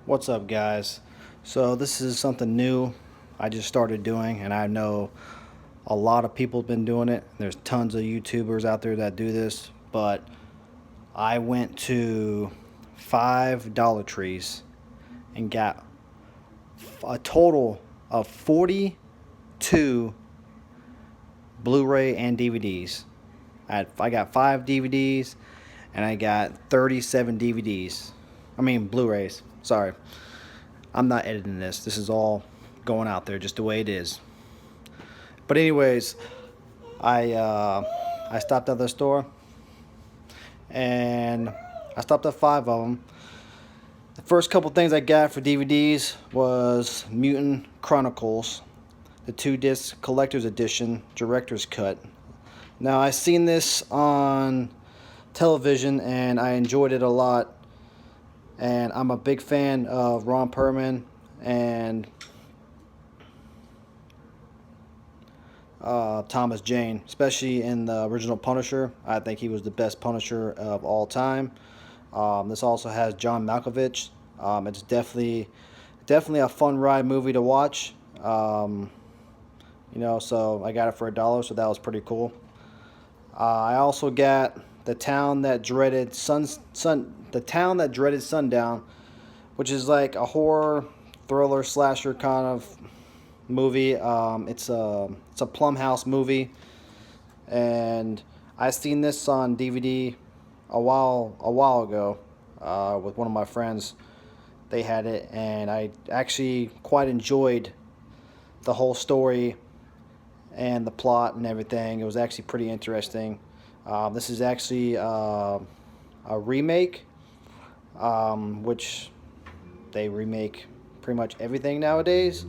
What's up, guys? So this is something new I just started doing, and I know a lot of people have been doing it. There's tons of YouTubers out there that do this, but I went to five Dollar Trees and got a total of 42 Blu-ray and DVDs. I got 5 DVDs and I got 37 DVDs. I mean Blu-rays. Sorry. I'm not editing this. This is all going out there just the way it is. But anyways, I stopped at the store and I stopped at 5 of them. The first couple things I got for DVDs was Mutant Chronicles, the 2 disc collector's edition, director's cut. Now I seen this on television and I enjoyed it a lot. And I'm a big fan of Ron Perlman and Thomas Jane, especially in the original Punisher. I think he was the best Punisher of all time. This also has John Malkovich. It's definitely a fun ride movie to watch. So I got it for $1, so that was pretty cool. I also got the town that dreaded sundown, which is like a horror thriller slasher kind of movie. It's a Plumhouse movie, and I seen this on DVD a while ago with one of my friends. They had it, and I actually quite enjoyed the whole story and the plot and everything. It was actually pretty interesting. This is actually a remake, which they remake pretty much everything nowadays.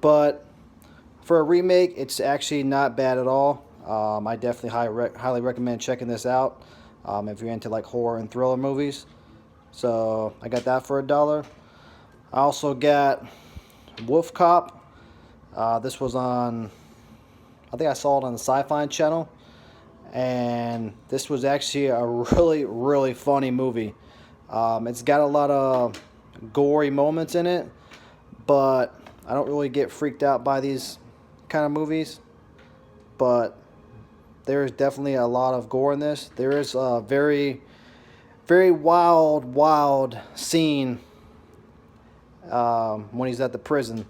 But for a remake, it's actually not bad at all. I definitely highly recommend checking this out if you're into like horror and thriller movies. So I got that for $1. I also got Wolf Cop. This was on, I think I saw it on the Sci-Fi Channel, and this was actually a really funny movie. It's got a lot of gory moments in it, but I don't really get freaked out by these kind of movies. But there is definitely a lot of gore in this. There is a very wild scene when he's at the prison.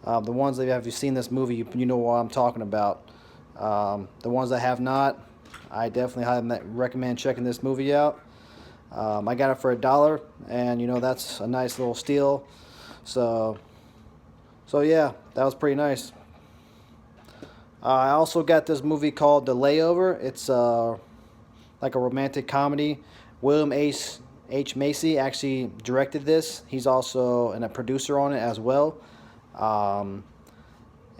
The ones that have you seen this movie, you know what I'm talking about. The ones that have not, I definitely highly recommend checking this movie out. I got it for $1, and that's a nice little steal. So yeah, that was pretty nice. I also got this movie called The Layover. It's like a romantic comedy. William H. Macy actually directed this. He's also a producer on it as well.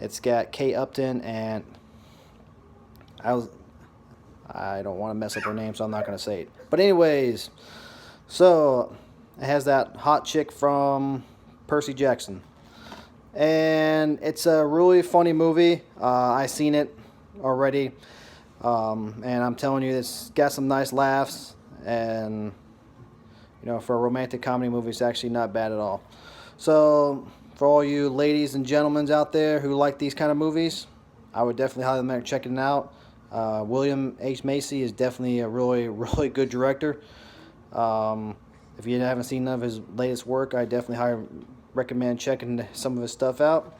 It's got Kate Upton and I don't want to mess up her name, so I'm not going to say it. But anyways, so it has that hot chick from Percy Jackson. And it's a really funny movie. I seen it already. And I'm telling you, it's got some nice laughs. And, for a romantic comedy movie, it's actually not bad at all. So, for all you ladies and gentlemen out there who like these kind of movies, I would definitely highly recommend checking it out. William H. Macy is definitely a really good director. If you haven't seen none of his latest work, I definitely highly recommend checking some of his stuff out.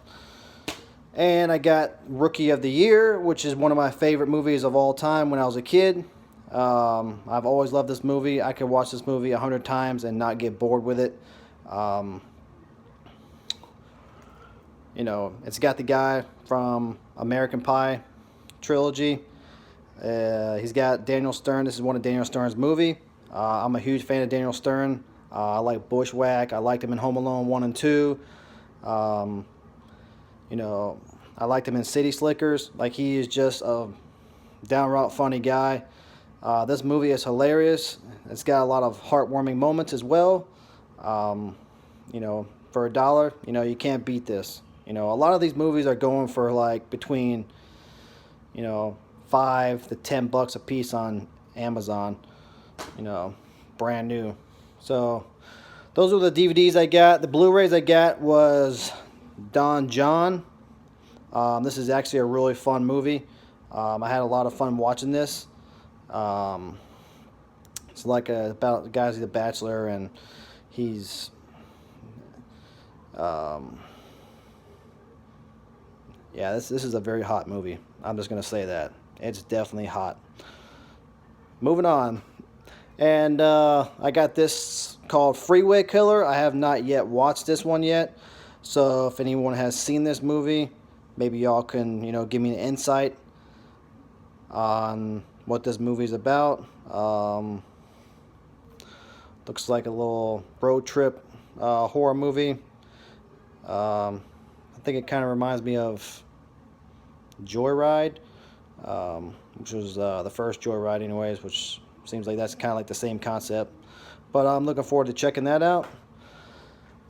And I got Rookie of the Year, which is one of my favorite movies of all time when I was a kid. I've always loved this movie. I could watch this movie 100 times and not get bored with it. It's got the guy from American Pie trilogy. He's got Daniel Stern. This is one of Daniel Stern's movie. I'm a huge fan of Daniel Stern. I like Bushwhack. I liked him in Home Alone 1 and 2. I liked him in City Slickers. Like, he is just a downright funny guy. This movie is hilarious. It's got a lot of heartwarming moments as well. For $1, you can't beat this. A lot of these movies are going for like between, $5 to $10 a piece on Amazon. Brand new. So those were the DVDs I got. The Blu-rays I got was Don John. This is actually a really fun movie. I had a lot of fun watching this. It's like about the guy's a bachelor, and he's yeah, this is a very hot movie. I'm just gonna say that it's definitely hot. Moving on, and I got this called Freeway Killer. I have not yet watched this one yet, so if anyone has seen this movie, maybe y'all can give me an insight on what this movie's about. Looks like a little road trip horror movie. I think it kind of reminds me of Joyride, which was the first Joyride anyways, which seems like that's kind of like the same concept. But I'm looking forward to checking that out.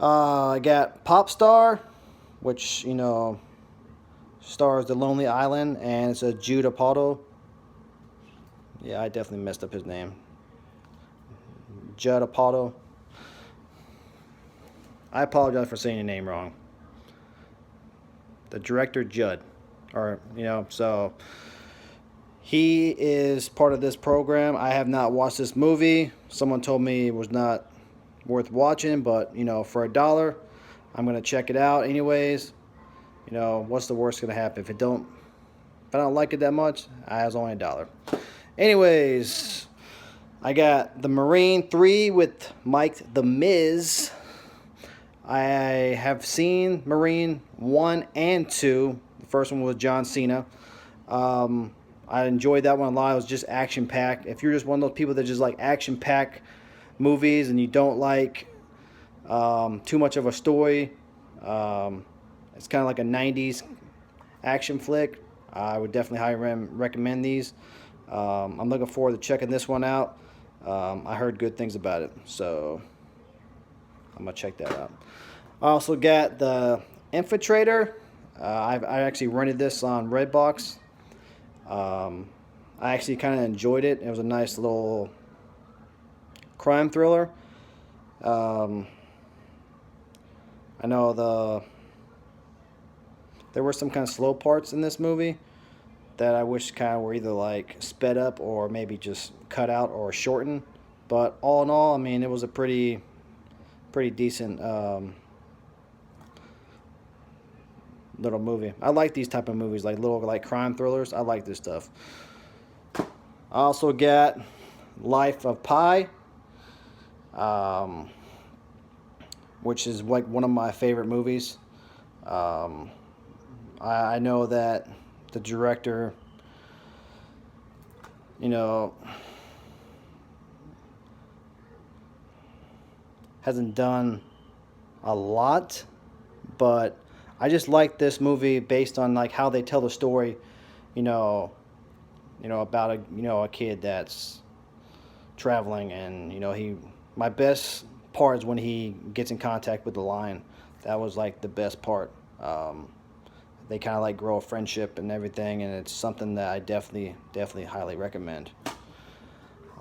I got Popstar, which, stars The Lonely Island, and it's a Jude Apatow. Yeah, I definitely messed up his name. Judd Apatow. I apologize for saying your name wrong. The director, Judd. So he is part of this program. I have not watched this movie. Someone told me it was not worth watching, but, for $1, I'm going to check it out anyways. What's the worst going to happen? If I don't like it that much, it's only $1. Anyways, I got The Marine 3 with Mike the Miz. I have seen Marine 1 and 2. The first one was John Cena. I enjoyed that one a lot. It was just action-packed. If you're just one of those people that just like action-packed movies and you don't like too much of a story, it's kind of like a 90s action flick, I would definitely highly recommend these. I'm looking forward to checking this one out. I heard good things about it, so I'm going to check that out. I also got the Infiltrator. I actually rented this on Redbox. I actually kind of enjoyed it. It was a nice little crime thriller. I know there were some kind of slow parts in this movie that I wish kind of were either like sped up or maybe just cut out or shortened. But all in all, I mean, it was a pretty decent little movie. I like these type of movies, like little crime thrillers. I like this stuff. I also got Life of Pi, which is like one of my favorite movies. I know that the director, hasn't done a lot, but I just like this movie based on like how they tell the story, about a kid that's traveling, and my best part is when he gets in contact with the lion. That was like the best part. They kind of like grow a friendship and everything, and it's something that I definitely highly recommend.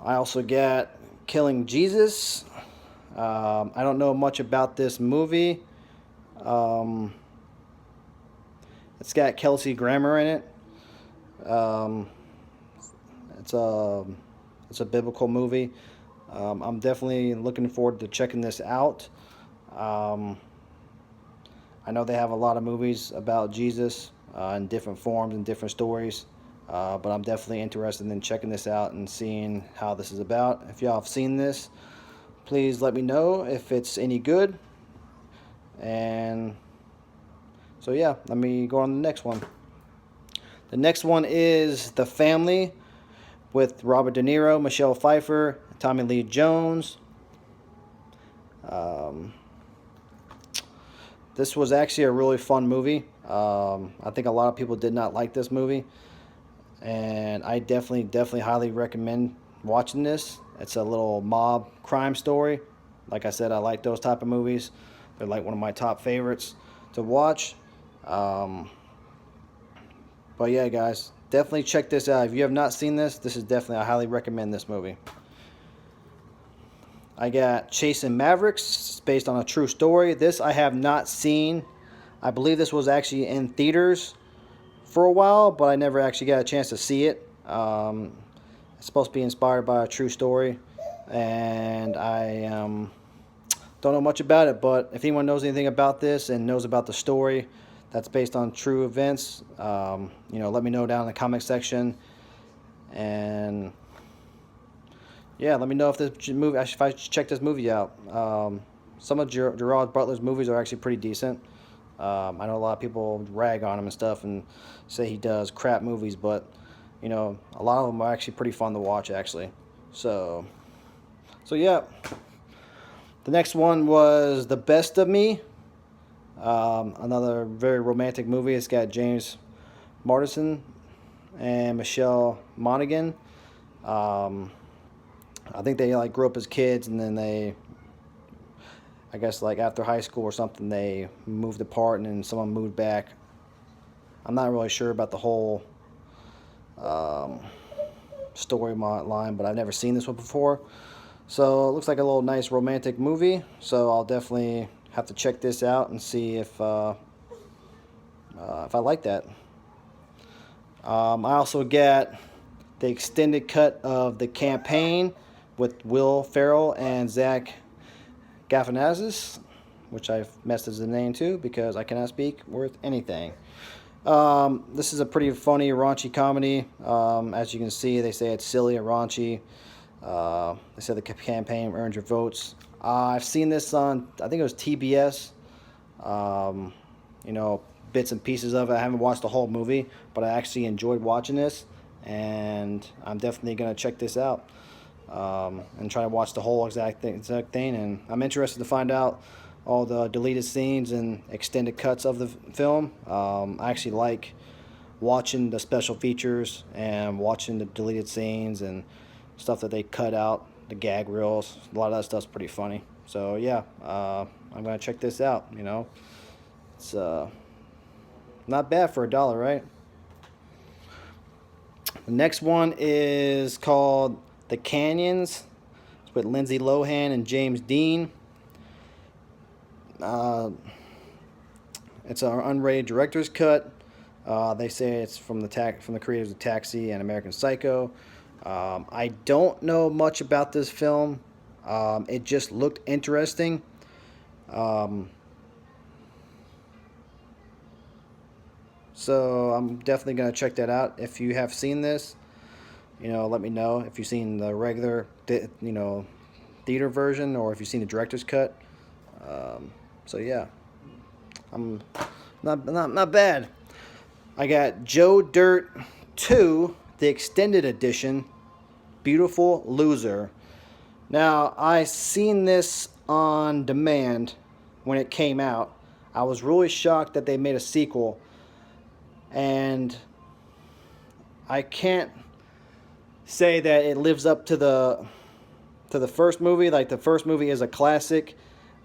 I also got Killing Jesus. I don't know much about this movie. It's got Kelsey Grammer in it. It's a biblical movie. I'm definitely looking forward to checking this out. I know they have a lot of movies about Jesus in different forms and different stories, but I'm definitely interested in checking this out and seeing how this is about. If y'all have seen this, please let me know if it's any good. And so yeah, let me go on to the next one. The next one is The Family with Robert De Niro, Michelle Pfeiffer, Tommy Lee Jones. This was actually a really fun movie. I think a lot of people did not like this movie, and I definitely highly recommend watching this. It's a little mob crime story. Like I said, I like those type of movies. They're like one of my top favorites to watch. But yeah, guys, definitely check this out. If you have not seen this, this is definitely, I highly recommend this movie. I got Chasing Mavericks. It's based on a true story. This I have not seen. I believe this was actually in theaters for a while, but I never actually got a chance to see it. It's supposed to be inspired by a true story, and I don't know much about it. But if anyone knows anything about this and knows about the story that's based on true events, let me know down in the comment section. And yeah, let me know if this movie, if I should check this movie out. Some of Gerard Butler's movies are actually pretty decent. I know a lot of people rag on him and stuff and say he does crap movies, but a lot of them are actually pretty fun to watch, actually. So yeah. The next one was The Best of Me. Another very romantic movie. It's got James Marsden and Michelle Monaghan. I think they grew up as kids, and then I guess after high school or something, they moved apart, and then someone moved back. I'm not really sure about the whole storyline, but I've never seen this one before. So it looks like a little nice romantic movie. So I'll definitely have to check this out and see if I like that. I also got the extended cut of The Campaign with Will Ferrell and Zach Galifianakis, which I've messed as the name too because I cannot speak worth anything. This is a pretty funny, raunchy comedy. As you can see, they say it's silly and raunchy. They said The Campaign earned your votes. I've seen this on, I think it was TBS. Bits and pieces of it. I haven't watched the whole movie, but I actually enjoyed watching this, and I'm definitely going to check this out and try to watch the whole exact thing. And I'm interested to find out all the deleted scenes and extended cuts of the film. I actually like watching the special features and watching the deleted scenes and stuff that they cut out, the gag reels. A lot of that stuff's pretty funny. So yeah, I'm going to check this out. It's not bad for $1, right? The next one is called The Canyons. It's with Lindsay Lohan and James Dean. It's an unrated director's cut. They say it's from the creators of Taxi and American Psycho. I don't know much about this film. It just looked interesting. So I'm definitely going to check that out. If you have seen this, let me know if you've seen the regular, theater version, or if you've seen the director's cut. So yeah, I'm not bad. I got Joe Dirt 2, the extended edition, Beautiful Loser. Now, I seen this on demand when it came out. I was really shocked that they made a sequel. And I can't say that it lives up to the first movie. Like, the first movie is a classic.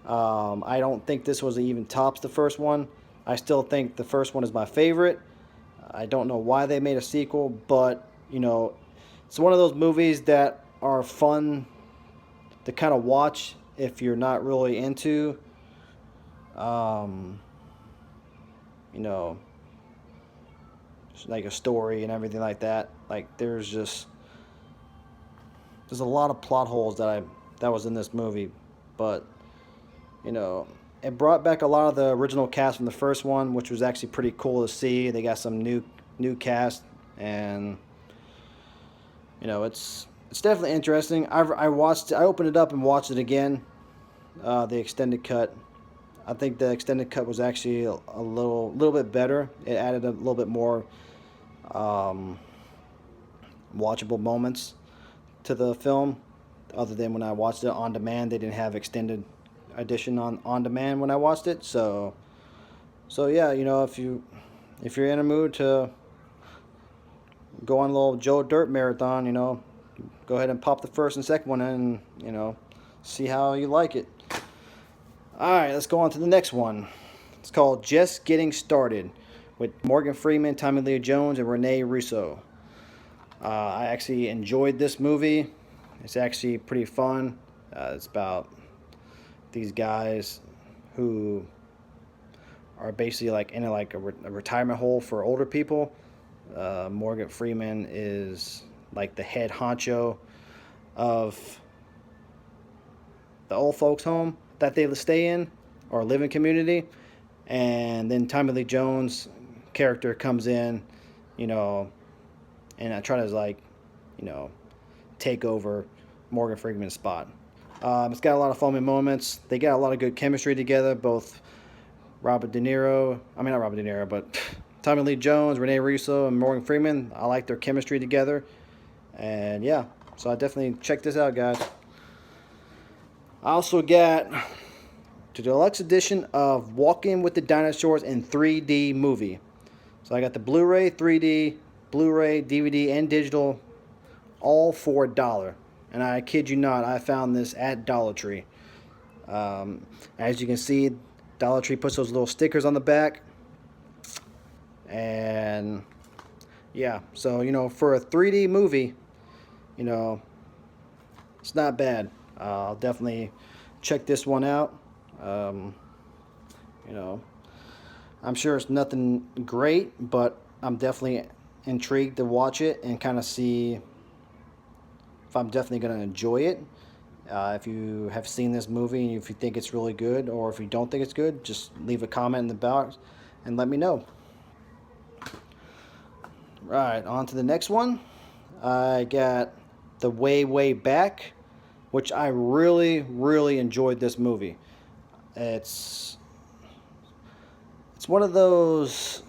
I don't think this was even tops the first one. I still think the first one is my favorite. I don't know why they made a sequel, but it's one of those movies that are fun to kind of watch if you're not really into like a story and everything like that. Like, there's a lot of plot holes that was in this movie, but it brought back a lot of the original cast from the first one, which was actually pretty cool to see. They got some new cast, and it's definitely interesting. I opened it up and watched it again, the extended cut. I think the extended cut was actually a little bit better. It added a little bit more watchable moments to the film, other than when I watched it on demand. They didn't have extended edition on demand when I watched it. So yeah, if you're in a mood to go on a little Joe Dirt marathon, go ahead and pop the first and second one in, and see how you like it. All right, let's go on to the next one. It's called Just Getting Started, with Morgan Freeman, Tommy Lee Jones, and Rene Russo. I actually enjoyed this movie. It's actually pretty fun. It's about these guys who are basically like in a retirement hole for older people. Morgan Freeman is like the head honcho of the old folks home that they stay in or living community, and then Tommy Lee Jones character comes in, you know, and I try to like, you know, take over Morgan Freeman's spot. It's got a lot of funny moments. They got a lot of good chemistry together. Both Robert De Niro, I mean not Robert De Niro, but Tommy Lee Jones, Rene Russo, and Morgan Freeman. I like their chemistry together, and yeah, so I definitely check this out, guys. I also got the deluxe edition of Walking with the Dinosaurs in 3D movie. So I got the Blu-ray, 3D, Blu-ray, DVD, and digital, all for $1. And I kid you not, I found this at Dollar Tree. As you can see, Dollar Tree puts those little stickers on the back. And yeah, so, you know, for a 3D movie, you know, it's not bad. I'll definitely check this one out. You know, I'm sure it's nothing great, but I'm definitely intrigued to watch it and kind of see if I'm definitely going to enjoy it. If you have seen this movie and if you think it's really good, or if you don't think it's good, just leave a comment in the box and let me know. Right, on to the next one. I got The Way, Way Back, which I really, really enjoyed this movie. It's one of those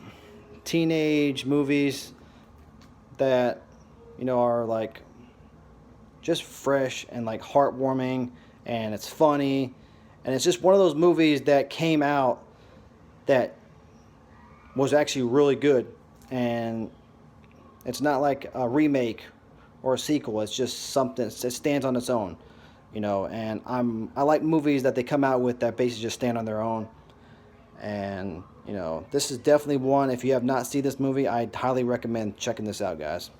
teenage movies that, you know, are like just fresh and like heartwarming, and it's funny, and it's just one of those movies that came out that was actually really good, and it's not like a remake or a sequel. It's just something that stands on its own, you know. And I like movies that they come out with that basically just stand on their own. And you know, this is definitely one. If you have not seen this movie, I highly recommend checking this out, guys.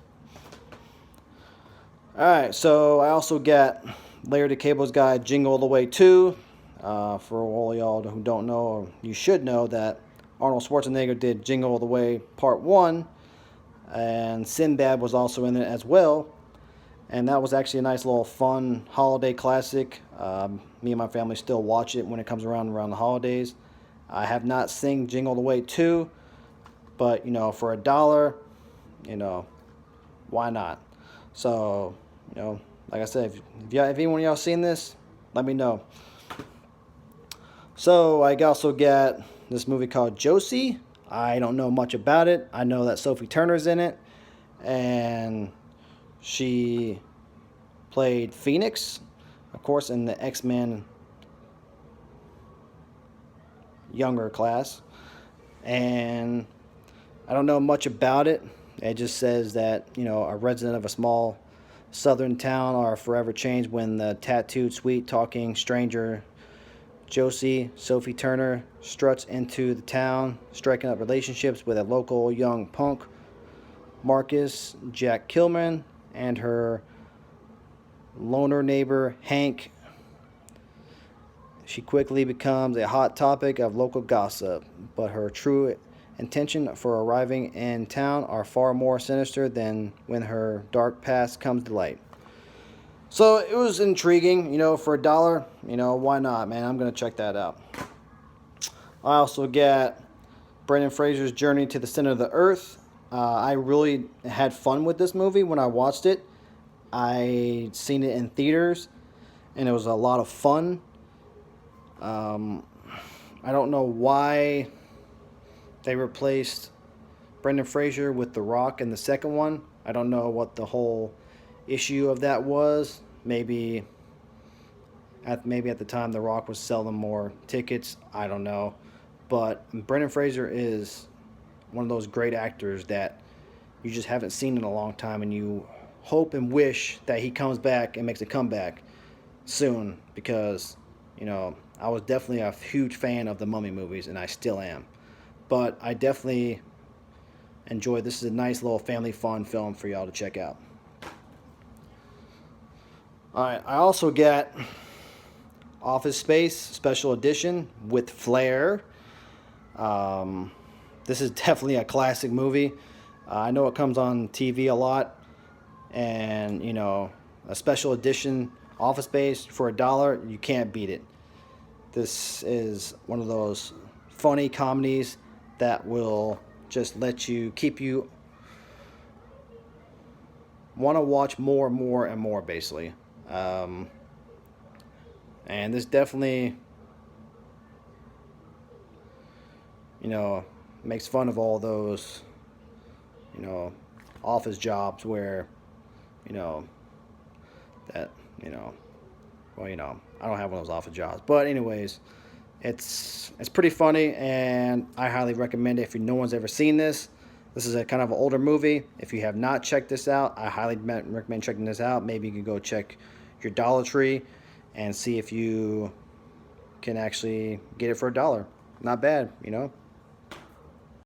All right, so I also got Larry the Cable's Guy, Jingle All The Way 2. For all y'all who don't know, or you should know, that Arnold Schwarzenegger did Jingle All The Way Part 1, and Sinbad was also in it as well. And that was actually a nice little fun holiday classic. Me and my family still watch it when it comes around the holidays. I have not seen Jingle All The Way 2, but, you know, for $1, you know, why not? So, you know, like I said, if anyone of y'all seen this, let me know. So I also got this movie called Josey. I don't know much about it. I know that Sophie Turner's in it, and she played Phoenix, of course, in the X-Men younger class. And I don't know much about it. It just says that, you know, a resident of a small southern town are forever changed when the tattooed, sweet-talking stranger Josey, Sophie Turner, struts into the town, striking up relationships with a local young punk, Marcus Jack Kilman, and her loner neighbor, Hank. She quickly becomes a hot topic of local gossip, but her true intention for arriving in town are far more sinister than when her dark past comes to light. So it was intriguing, you know, for $1, you know, why not, man? I'm going to check that out. I also got Brendan Fraser's Journey to the Center of the Earth. I really had fun with this movie when I watched it. I seen it in theaters, and it was a lot of fun. I don't know why they replaced Brendan Fraser with The Rock in the second one. I don't know what the whole issue of that was. Maybe at the time The Rock was selling more tickets. I don't know. But Brendan Fraser is one of those great actors that you just haven't seen in a long time, and you hope and wish that he comes back and makes a comeback soon, because, you know, I was definitely a huge fan of the Mummy movies, and I still am. But I definitely enjoyed this. Is a nice little family fun film for y'all to check out. Alright, I also got Office Space Special Edition with Flair. This is definitely a classic movie. I know it comes on TV a lot, and you know, a special edition Office Space for $1, you can't beat it. This is one of those funny comedies that will just let you keep you want to watch more and more and more, basically. And this definitely, you know, makes fun of all those, you know, office jobs where, you know, that, you know, well, you know, I don't have one of those office jobs. But anyways, it's pretty funny, and I highly recommend it if no one's ever seen this. This is a kind of an older movie. If you have not checked this out, I highly recommend checking this out. Maybe you can go check your Dollar Tree and see if you can actually get it for $1. Not bad, you know.